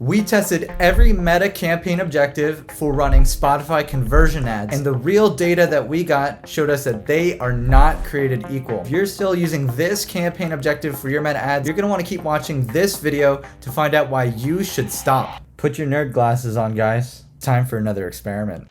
We tested every Meta campaign objective for running Spotify conversion ads, and the real data that we got showed us that they are not created equal. If you're still using this campaign objective for your Meta ads, you're gonna wanna keep watching this video to find out why you should stop. Put your nerd glasses on, guys. Time for another experiment.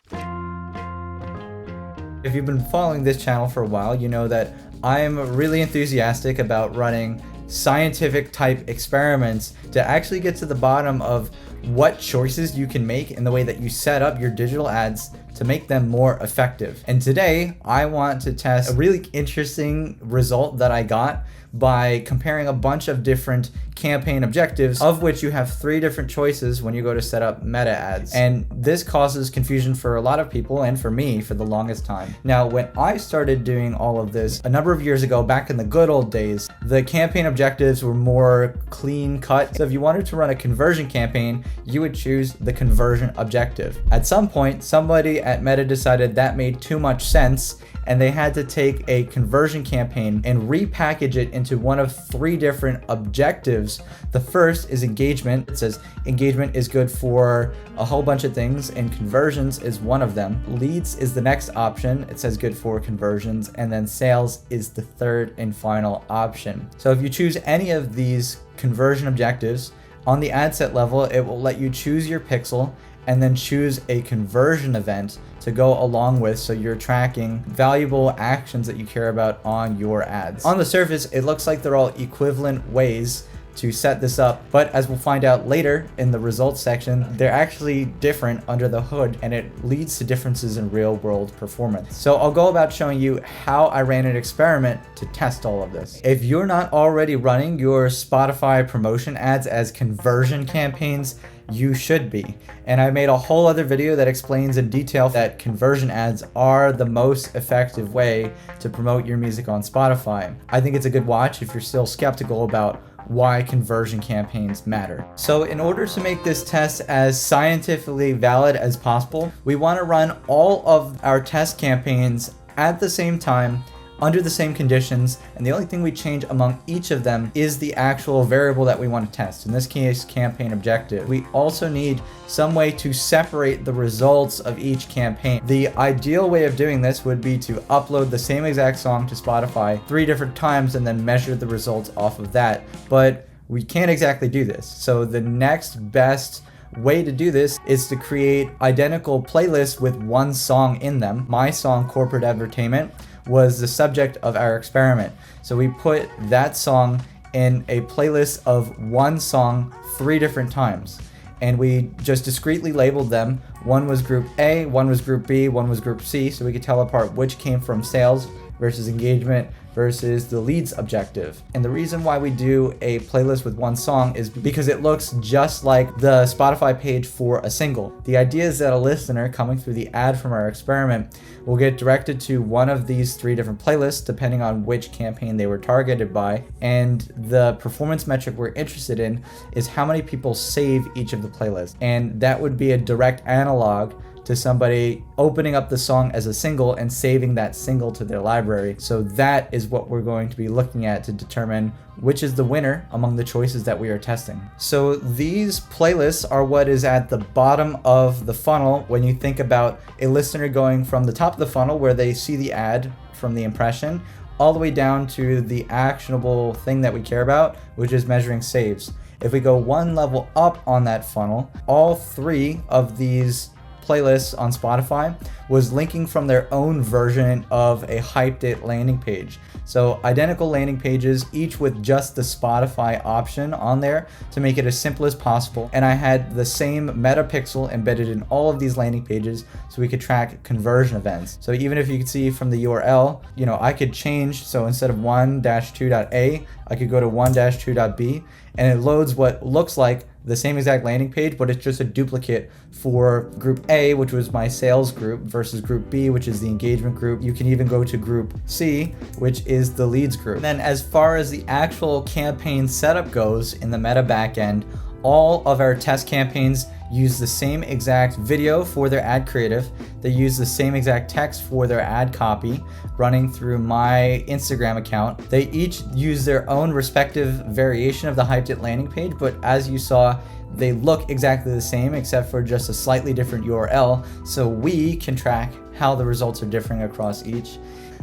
If you've been following this channel for a while, you know that I'm really enthusiastic about running scientific type experiments to actually get to the bottom of what choices you can make in the way that you set up your digital ads to make them more effective. And today I want to test a really interesting result that I got by comparing a bunch of different campaign objectives, of which you have 3 different choices when you go to set up Meta ads. And this causes confusion for a lot of people and for me for the longest time. Now, when I started doing all of this a number of years ago, back in the good old days, the campaign objectives were more clean cut. So if you wanted to run a conversion campaign, you would choose the conversion objective. At some point, somebody at Meta decided that made too much sense, and they had to take a conversion campaign and repackage it into one of 3 different objectives. The first is engagement. It says engagement is good for a whole bunch of things, and conversions is one of them. Leads is the next option. It says good for conversions, and then sales is the third and final option. So if you choose any of these conversion objectives, on the ad set level, it will let you choose your pixel and then choose a conversion event to go along with, so you're tracking valuable actions that you care about on your ads. On the surface, it looks like they're all equivalent ways to set this up, but as we'll find out later in the results section, they're actually different under the hood, and it leads to differences in real world performance. So I'll go about showing you how I ran an experiment to test all of this. If you're not already running your Spotify promotion ads as conversion campaigns, you should be. And I made a whole other video that explains in detail that conversion ads are the most effective way to promote your music on Spotify. I think it's a good watch if you're still skeptical about why conversion campaigns matter. So in order to make this test as scientifically valid as possible, we want to run all of our test campaigns at the same time, under the same conditions, and the only thing we change among each of them is the actual variable that we want to test, in this case campaign objective. We also need some way to separate the results of each campaign. The ideal way of doing this would be to upload the same exact song to Spotify 3 different times and then measure the results off of that, but we can't exactly do this. So the next best way to do this is to create identical playlists with one song in them. My song, Corporate Entertainment, was the subject of our experiment. So we put that song in a playlist of one song 3 different times, and we just discreetly labeled them. One was group A, one was group B, one was group C, so we could tell apart which came from sales versus engagement versus the leads objective. And the reason why we do a playlist with one song is because it looks just like the Spotify page for a single. The idea is that a listener coming through the ad from our experiment will get directed to one of these 3 different playlists depending on which campaign they were targeted by, and the performance metric we're interested in is how many people save each of the playlists, and that would be a direct analog to somebody opening up the song as a single and saving that single to their library. So that is what we're going to be looking at to determine which is the winner among the choices that we are testing. So these playlists are what is at the bottom of the funnel when you think about a listener going from the top of the funnel where they see the ad from the impression all the way down to the actionable thing that we care about, which is measuring saves. If we go one level up on that funnel, all 3 of these playlists on Spotify was linking from their own version of a Hyped It landing page. So identical landing pages, each with just the Spotify option on there to make it as simple as possible. And I had the same meta pixel embedded in all of these landing pages so we could track conversion events. So even if you could see from the URL, I could change. So instead of 1-2.a, I could go to 1-2.b, and it loads what looks like the same exact landing page, but it's just a duplicate for group A, which was my sales group, versus group B, which is the engagement group. You can even go to group C, which is the leads group. And then as far as the actual campaign setup goes in the Meta backend, all of our test campaigns use the same exact video for their ad creative. They use the same exact text for their ad copy running through my Instagram account. They each use their own respective variation of the Hyped It landing page, but as you saw, they look exactly the same except for just a slightly different URL, so we can track how the results are differing across each.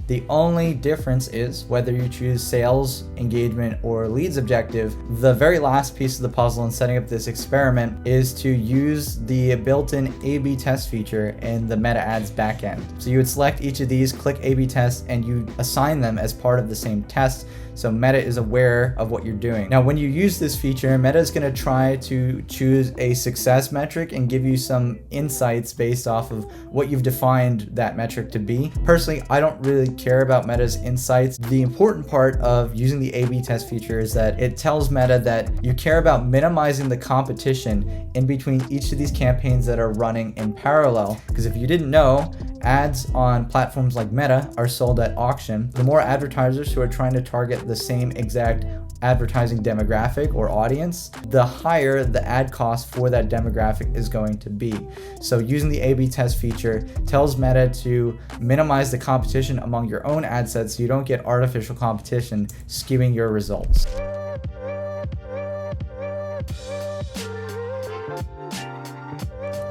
The only difference is whether you choose sales, engagement, or leads objective. The very last piece of the puzzle in setting up this experiment is to use the built-in A/B test feature in the Meta Ads backend. So you would select each of these, click A/B test, and you assign them as part of the same test, so Meta is aware of what you're doing. Now, when you use this feature, Meta is going to try to choose a success metric and give you some insights based off of what you've defined that metric to be. Personally, I don't really care about Meta's insights. The important part of using the A/B test feature is that it tells Meta that you care about minimizing the competition in between each of these campaigns that are running in parallel. Because if you didn't know, ads on platforms like Meta are sold at auction. The more advertisers who are trying to target the same exact advertising demographic or audience, the higher the ad cost for that demographic is going to be. So using the A/B test feature tells Meta to minimize the competition among your own ad sets so you don't get artificial competition skewing your results.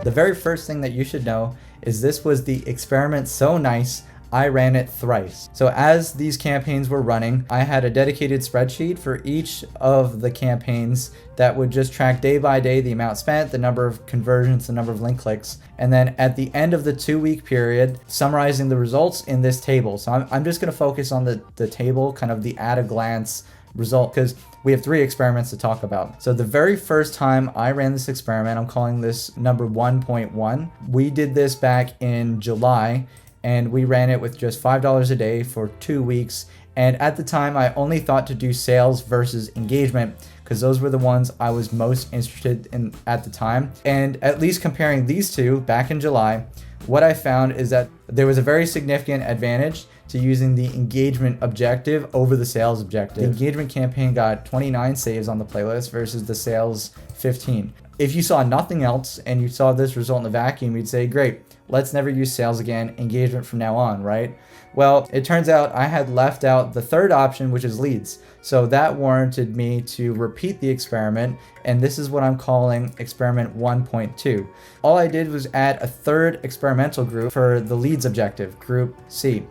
The very first thing that you should know is this was the experiment so nice I ran it thrice. So as these campaigns were running, I had a dedicated spreadsheet for each of the campaigns that would just track day by day the amount spent, the number of conversions, the number of link clicks, and then at the end of the 2-week period, summarizing the results in this table. So I'm just gonna focus on the table, kind of the at a glance result, because we have 3 experiments to talk about. So the very first time I ran this experiment, I'm calling this number 1.1. We did this back in July, and we ran it with just $5 a day for 2 weeks. And at the time, I only thought to do sales versus engagement because those were the ones I was most interested in at the time. And at least comparing these two back in July, what I found is that there was a very significant advantage to using the engagement objective over the sales objective. The engagement campaign got 29 saves on the playlist versus the sales 15. If you saw nothing else and you saw this result in a vacuum, you'd say, great, let's never use sales again, engagement from now on, right? Well, it turns out I had left out the third option, which is leads. So that warranted me to repeat the experiment, and this is what I'm calling experiment 1.2. All I did was add a third experimental group for the leads objective, group C.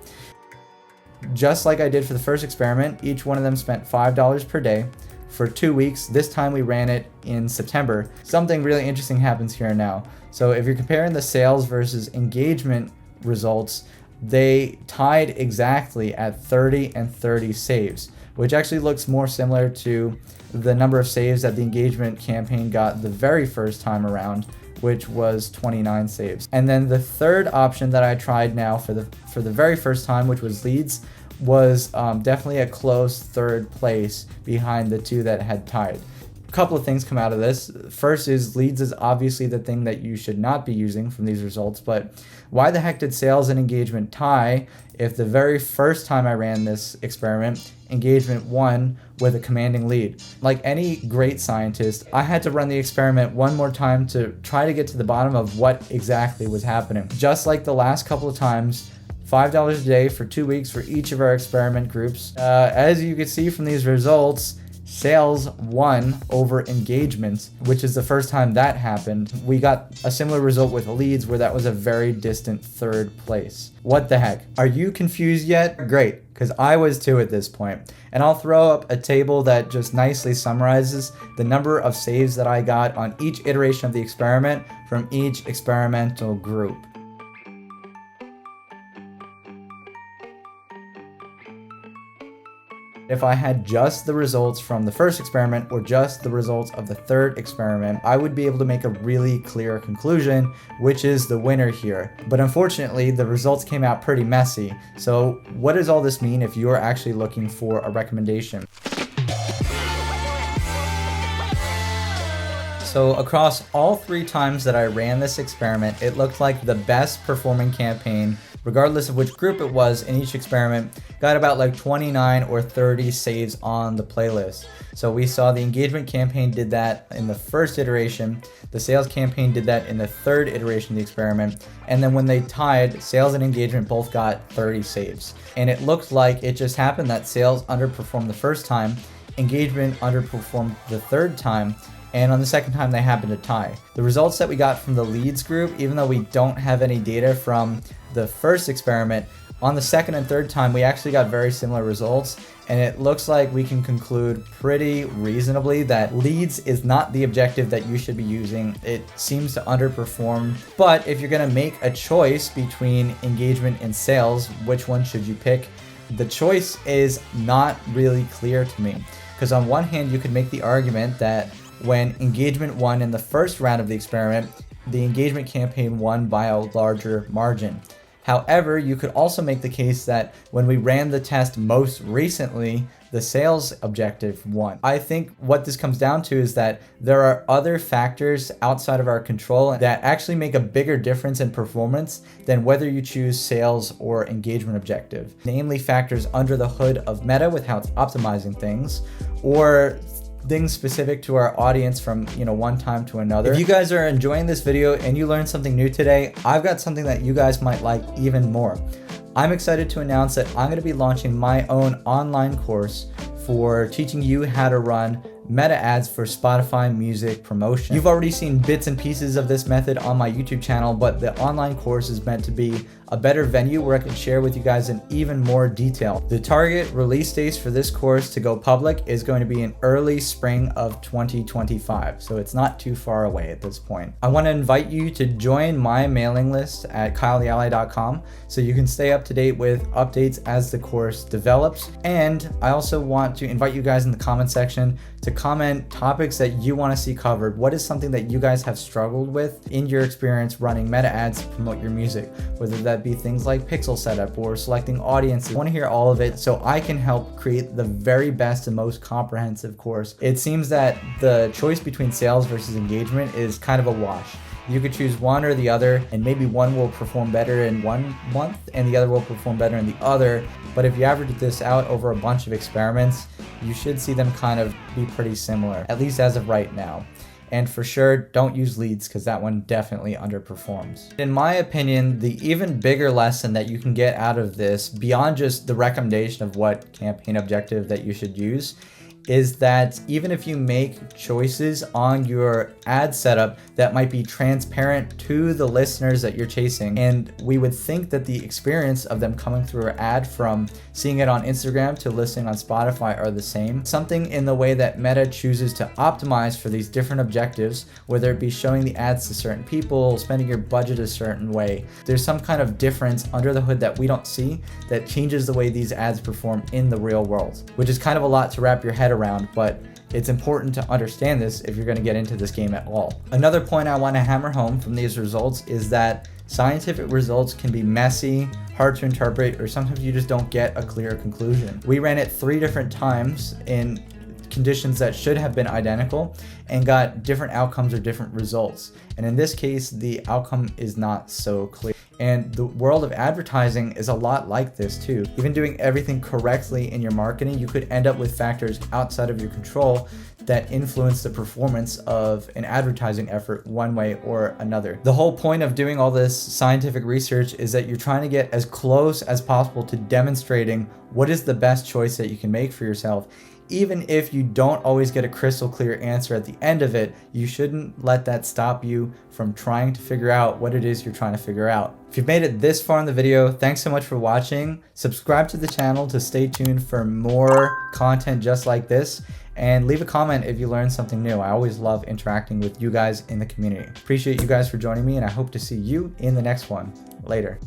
Just like I did for the first experiment, each one of them spent $5 per day for 2 weeks. This time we ran it in September. Something really interesting happens here now. So if you're comparing the sales versus engagement results, they tied exactly at 30 and 30 saves, which actually looks more similar to the number of saves that the engagement campaign got the very first time around, which was 29 saves. And then the third option that I tried now for the very first time, which was leads, was definitely a close third place behind the two that had tied. A couple of things come out of this. First is leads is obviously the thing that you should not be using from these results, but why the heck did sales and engagement tie if the very first time I ran this experiment, engagement won with a commanding lead? Like any great scientist, I had to run the experiment one more time to try to get to the bottom of what exactly was happening. Just like the last couple of times, $5 a day for 2 weeks for each of our experiment groups. As you can see from these results, sales won over engagement, which is the first time that happened. We got a similar result with leads where that was a very distant third place. What the heck? Are you confused yet? Great, because I was too at this point. And I'll throw up a table that just nicely summarizes the number of saves that I got on each iteration of the experiment from each experimental group. If I had just the results from the first experiment or just the results of the third experiment, I would be able to make a really clear conclusion, which is the winner here. But unfortunately, the results came out pretty messy. So what does all this mean if you're actually looking for a recommendation? So across all 3 times that I ran this experiment, it looked like the best performing campaign, regardless of which group it was in each experiment, got about like 29 or 30 saves on the playlist. So we saw the engagement campaign did that in the first iteration, the sales campaign did that in the third iteration of the experiment, and then when they tied, sales and engagement both got 30 saves. And it looked like it just happened that sales underperformed the first time, engagement underperformed the third time, and on the second time they happened to tie. The results that we got from the leads group, even though we don't have any data from the first experiment, on the second and third time we actually got very similar results, and it looks like we can conclude pretty reasonably that leads is not the objective that you should be using. It seems to underperform, but if you're going to make a choice between engagement and sales, which one should you pick? The choice is not really clear to me, because on one hand you could make the argument that when engagement won in the first round of the experiment, the engagement campaign won by a larger margin. However, you could also make the case that when we ran the test most recently, the sales objective won. I think what this comes down to is that there are other factors outside of our control that actually make a bigger difference in performance than whether you choose sales or engagement objective. Namely, factors under the hood of Meta with how it's optimizing things, or things specific to our audience from one time to another. If you guys are enjoying this video and you learned something new today, I've got something that you guys might like even more. I'm excited to announce that I'm going to be launching my own online course for teaching you how to run meta ads for Spotify music promotion. You've already seen bits and pieces of this method on my YouTube channel, but the online course is meant to be a better venue where I can share with you guys in even more detail. The target release dates for this course to go public is going to be in early spring of 2025, so it's not too far away at this point. I want to invite you to join my mailing list at kyletheally.com so you can stay up to date with updates as the course develops. And I also want to invite you guys in the comment section to comment topics that you want to see covered. What is something that you guys have struggled with in your experience running meta ads to promote your music, whether that be things like pixel setup or selecting audiences. I want to hear all of it so I can help create the very best and most comprehensive course. It seems that the choice between sales versus engagement is kind of a wash. You could choose one or the other, and maybe one will perform better in one month and the other will perform better in the other. But if you average this out over a bunch of experiments, you should see them kind of be pretty similar, at least as of right now. And for sure, don't use leads, because that one definitely underperforms. In my opinion, the even bigger lesson that you can get out of this, beyond just the recommendation of what campaign objective that you should use, is that even if you make choices on your ad setup that might be transparent to the listeners that you're chasing, and we would think that the experience of them coming through our ad from seeing it on Instagram to listening on Spotify are the same, something in the way that Meta chooses to optimize for these different objectives, whether it be showing the ads to certain people, spending your budget a certain way, there's some kind of difference under the hood that we don't see that changes the way these ads perform in the real world, which is kind of a lot to wrap your head around, but it's important to understand this if you're going to get into this game at all. Another point I want to hammer home from these results is that scientific results can be messy, hard to interpret, or sometimes you just don't get a clear conclusion. We ran it 3 different times in conditions that should have been identical and got different outcomes or different results. And in this case, the outcome is not so clear. And the world of advertising is a lot like this too. Even doing everything correctly in your marketing, you could end up with factors outside of your control that influence the performance of an advertising effort one way or another. The whole point of doing all this scientific research is that you're trying to get as close as possible to demonstrating what is the best choice that you can make for yourself. Even if you don't always get a crystal clear answer at the end of it, you shouldn't let that stop you from trying to figure out what it is you're trying to figure out. If you've made it this far in the video, thanks so much for watching. Subscribe to the channel to stay tuned for more content just like this, and leave a comment if you learned something new. I always love interacting with you guys in the community. Appreciate you guys for joining me, and I hope to see you in the next one. Later.